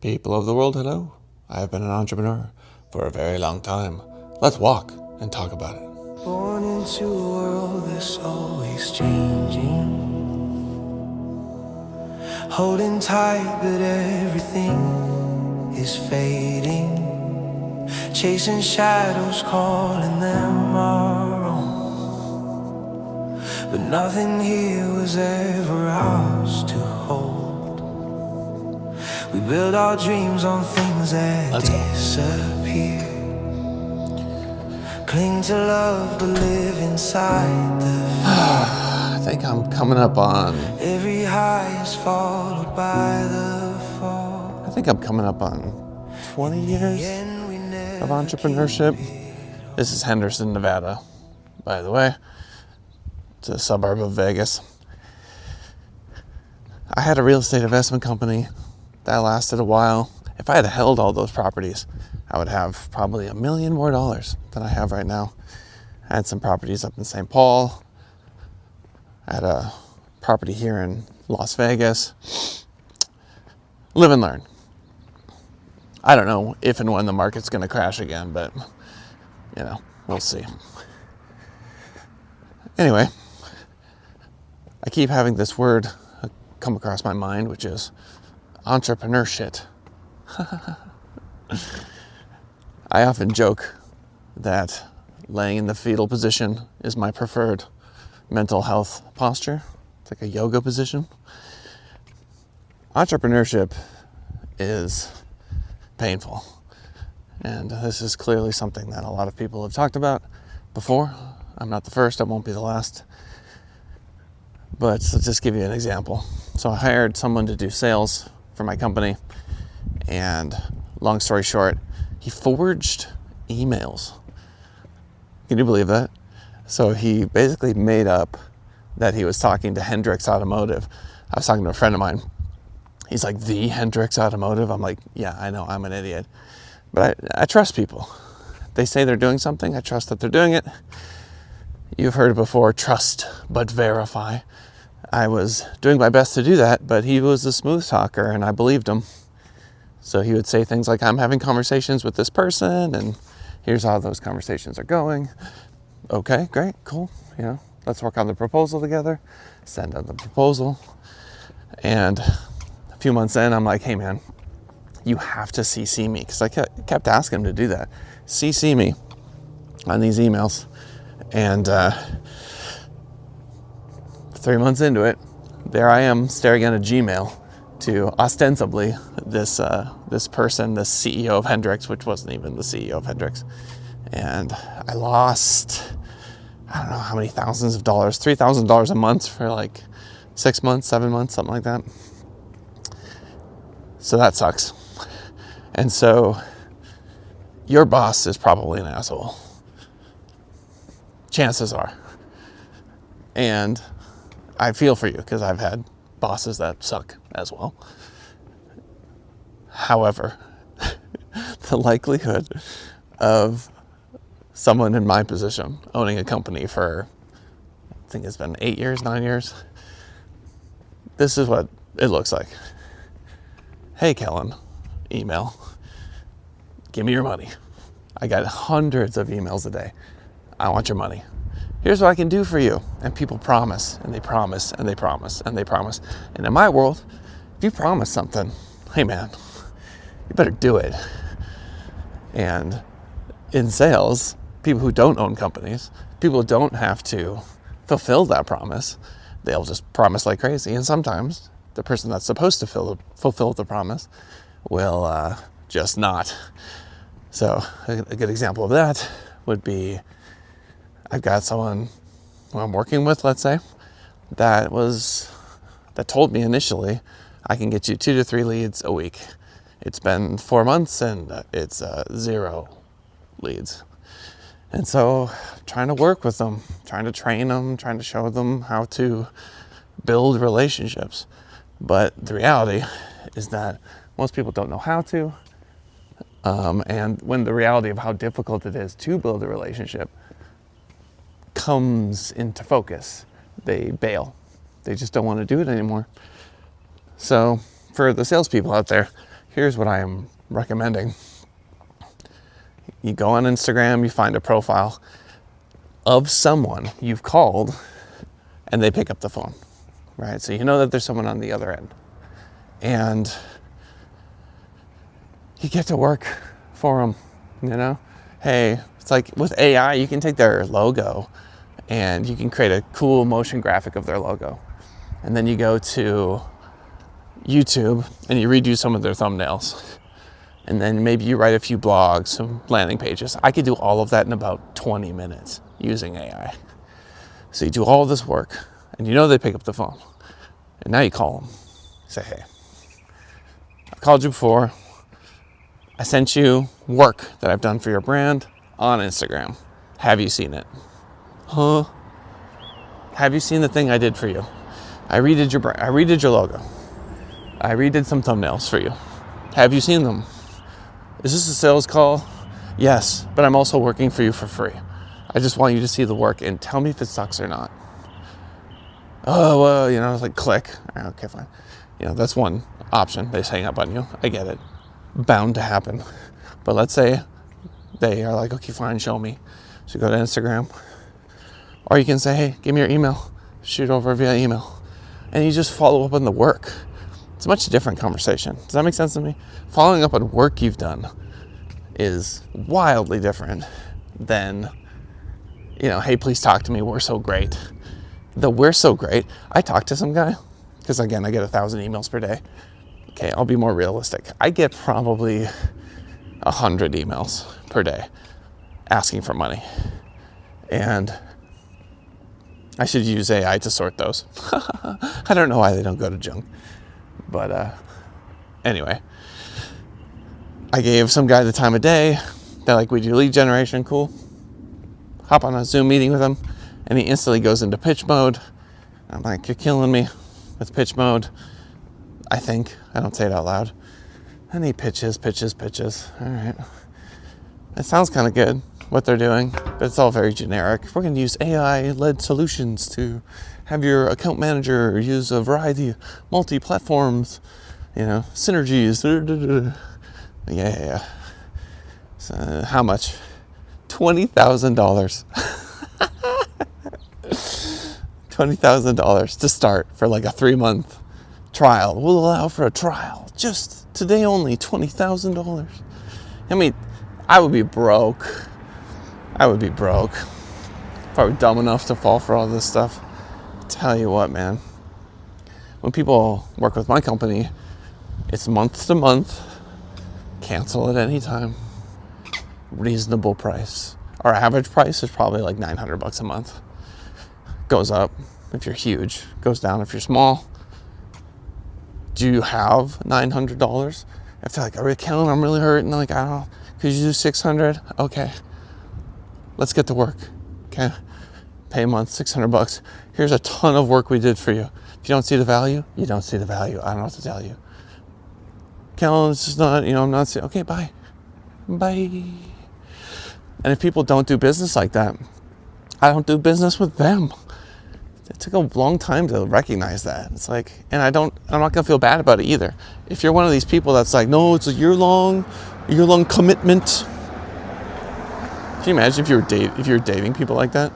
People of the world, hello. I have been an entrepreneur for a very long time. Let's walk and talk about it. Born into a world that's always changing, holding tight but everything is fading, chasing shadows, calling them our own, but nothing here was ever ours to hold. We build our dreams on things that disappear, cling to love but live inside the fear. I think I'm coming up on... Every high is followed by the fall. I think I'm coming up on 20 years of entrepreneurship. This is Henderson, Nevada, by the way. It's a suburb of Vegas. I had a real estate investment company that lasted a while. If I had held all those properties, I would have probably $1 million more than I have right now. I had some properties up in St. Paul. I had a property here in Las Vegas. Live and learn. I don't know if and when the market's going to crash again, but, we'll see. Anyway, I keep having this word come across my mind, which is entrepreneurship. I often joke that laying in the fetal position is my preferred mental health posture. It's like a yoga position. Entrepreneurship is painful. And this is clearly something that a lot of people have talked about before. I'm not the first, I won't be the last. But let's just give you an example. So I hired someone to do sales for my company, and long story short, he forged emails. Can you believe that? So he basically made up that he was talking to Hendrix Automotive. I was talking to a friend of mine. He's like, the Hendrix Automotive? I'm like, yeah, I know, I'm an idiot. But I trust people. They say they're doing something, I trust that they're doing it. You've heard it before, trust but verify. I was doing my best to do that, but he was a smooth talker and I believed him. So he would say things like, I'm having conversations with this person and here's how those conversations are going. Okay, great, cool. Let's work on the proposal together. Send out the proposal. And a few months in, I'm like, hey man, you have to CC me. Because I kept asking him to do that. CC me on these emails. And 3 months into it, there I am staring at a Gmail to ostensibly this person, this CEO of Hendrix, which wasn't even the CEO of Hendrix. And I lost, I don't know how many thousands of dollars, $3,000 a month for like 6 months, 7 months, something like that. So that sucks. And so your boss is probably an asshole. Chances are. And I feel for you because I've had bosses that suck as well. However, the likelihood of someone in my position owning a company for, I think it's been 9 years, this is what it looks like. Hey, Kellen, email. Give me your money. I got hundreds of emails a day. I want your money. Here's what I can do for you. And people promise, and they promise, and they promise, and they promise. And in my world, if you promise something, hey man, you better do it. And in sales, people who don't own companies, people who don't have to fulfill that promise, they'll just promise like crazy. And sometimes the person that's supposed to fulfill the promise will just not. So a good example of that would be, I've got someone who I'm working with, let's say, that told me initially, I can get you 2 to 3 leads a week. It's been 4 months and it's 0 leads. And so trying to work with them, trying to train them, trying to show them how to build relationships. But the reality is that most people don't know how to. And when the reality of how difficult it is to build a relationship comes into focus, they bail. They just don't want to do it anymore. So for the salespeople out there, here's what I am recommending. You go on Instagram, you find a profile of someone you've called, and they pick up the phone, right? So you know that there's someone on the other end. And you get to work for them, you know? Hey, it's like with AI, you can take their logo and you can create a cool motion graphic of their logo. And then you go to YouTube and you redo some of their thumbnails. And then maybe you write a few blogs, some landing pages. I could do all of that in about 20 minutes using AI. So you do all this work and you know they pick up the phone. And now you call them. Say, hey, I've called you before. I sent you work that I've done for your brand on Instagram. Have you seen it? Huh? Have you seen the thing I did for you? I redid your brand. I redid your logo. I redid some thumbnails for you. Have you seen them? Is this a sales call? Yes, but I'm also working for you for free. I just want you to see the work and tell me if it sucks or not. Oh, well, you know, it's like click. Okay, fine. You know, that's one option. They just hang up on you. I get it. Bound to happen. But let's say they are like, okay, fine, show me. So you go to Instagram. Or you can say, hey, give me your email. Shoot over via email. And you just follow up on the work. It's a much different conversation. Does that make sense to me? Following up on work you've done is wildly different than, you know, hey, please talk to me. We're so great. The we're so great. I talked to some guy, because again, I get 1,000 emails per day. Okay, I'll be more realistic. I get probably 100 emails per day asking for money. And I should use AI to sort those. I don't know why they don't go to junk. But anyway, I gave some guy the time of day. They're like, we do lead generation, cool. Hop on a Zoom meeting with him, and he instantly goes into pitch mode. I'm like, you're killing me with pitch mode. I think. I don't say it out loud. And he pitches. All right. It sounds kind of good, what they're doing, but it's all very generic. We're going to use AI-led solutions to have your account manager use a variety of multi-platforms, you know, synergies. Yeah. So how much? $20,000. $20,000 to start for like a 3-month trial. We'll allow for a trial. Just today only, $20,000. I mean, I would be broke. If I were dumb enough to fall for all this stuff. Tell you what, man. When people work with my company, it's month to month. Cancel at any time. Reasonable price. Our average price is probably like $900 a month. Goes up if you're huge. Goes down if you're small. Do you have $900? If they're like, are we killing? I'm really hurting. Like, I don't know. Could you do $600? Okay. Let's get to work. Okay. Pay a month, $600. Here's a ton of work we did for you. If you don't see the value, you don't see the value. I don't know what to tell you. Kellen, it's just not, I'm not saying, okay, bye. Bye. And if people don't do business like that, I don't do business with them. It took a long time to recognize that. It's like, and I'm not gonna feel bad about it either. If you're one of these people that's like, no, it's a year-long commitment. Can you imagine if you're dating people like that?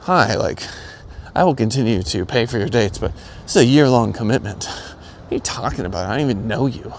Hi, like, I will continue to pay for your dates, but this is a year-long commitment. What are you talking about? I don't even know you.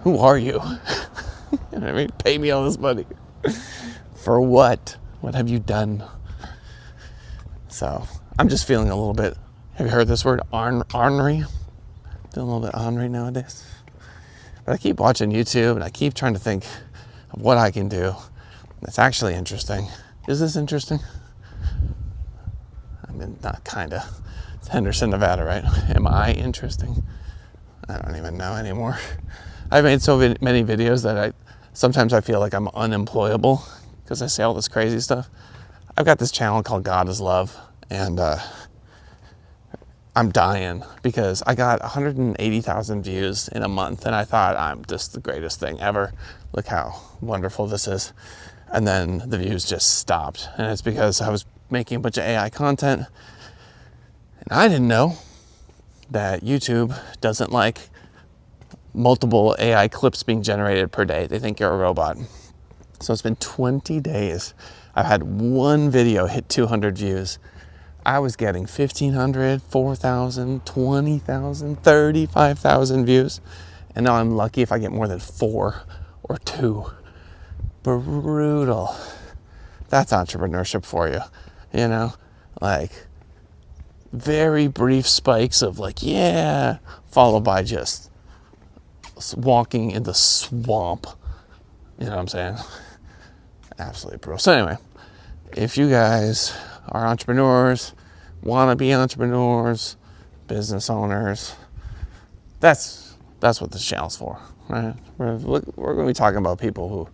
Who are you? You know what I mean? Pay me all this money. For what? What have you done? So I'm just feeling a little bit, have you heard this word? Ornery? Feeling a little bit ornery nowadays. But I keep watching YouTube and I keep trying to think of what I can do. It's actually interesting. Is this interesting? I mean, not kinda. It's Henderson, Nevada, right? Am I interesting? I don't even know anymore. I've made so many videos that sometimes I feel like I'm unemployable because I say all this crazy stuff. I've got this channel called God is Love, and I'm dying because I got 180,000 views in a month, and I thought I'm just the greatest thing ever. Look how wonderful this is. And then the views just stopped, and it's because I was making a bunch of AI content, and I didn't know that YouTube doesn't like multiple AI clips being generated per day. They think you're a robot. So it's been 20 days. I've had one video hit 200 views. I was getting 1,500, 4,000, 20,000, 35,000 views. And now I'm lucky if I get more than 4 or 2. Brutal. That's entrepreneurship for you, you know? Like, very brief spikes of like, yeah, followed by just walking in the swamp. You know what I'm saying? Absolutely brutal. So anyway, if you guys are entrepreneurs, want to be entrepreneurs, business owners, that's what this channel's for, right? We're going to be talking about we're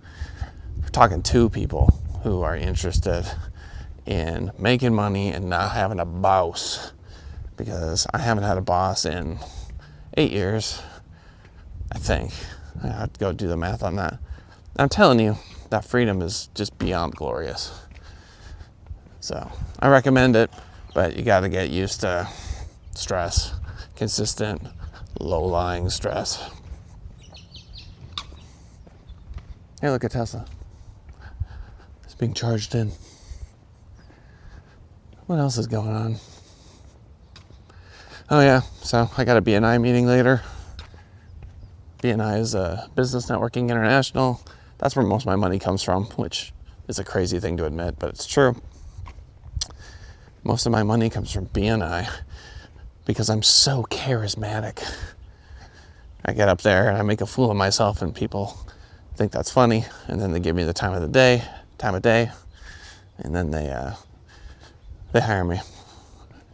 talking to people who are interested in making money and not having a boss, because I haven't had a boss in 8 years, I think. I have to go do the math on that. I'm telling you, that freedom is just beyond glorious. So I recommend it, but you got to get used to stress, consistent, low-lying stress. Hey, look at Tesla. It's being charged in. What else is going on? Oh yeah, so I got a BNI meeting later. BNI is Business Networking International. That's where most of my money comes from, which is a crazy thing to admit, but it's true. Most of my money comes from BNI because I'm so charismatic. I get up there and I make a fool of myself, and people think that's funny, and then they give me the time of day, and then they hire me.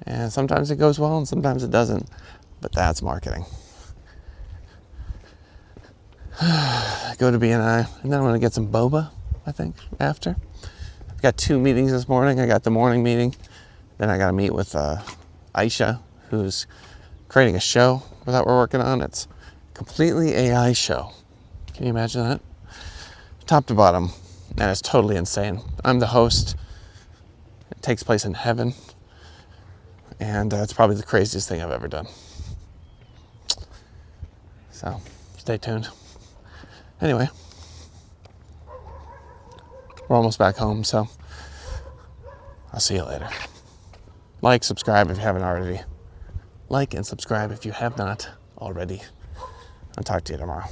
And sometimes it goes well and sometimes it doesn't, but that's marketing. I go to BNI, and then I'm going to get some boba, I think, after. I've got 2 meetings this morning. I got the morning meeting. Then I got to meet with Aisha, who's creating a show that we're working on. It's a completely AI show. Can you imagine that? Top to bottom. And it's totally insane. I'm the host. It takes place in heaven. And it's probably the craziest thing I've ever done. So, stay tuned. Anyway, we're almost back home, so I'll see you later. Like, subscribe if you haven't already. Like and subscribe if you have not already. I'll talk to you tomorrow.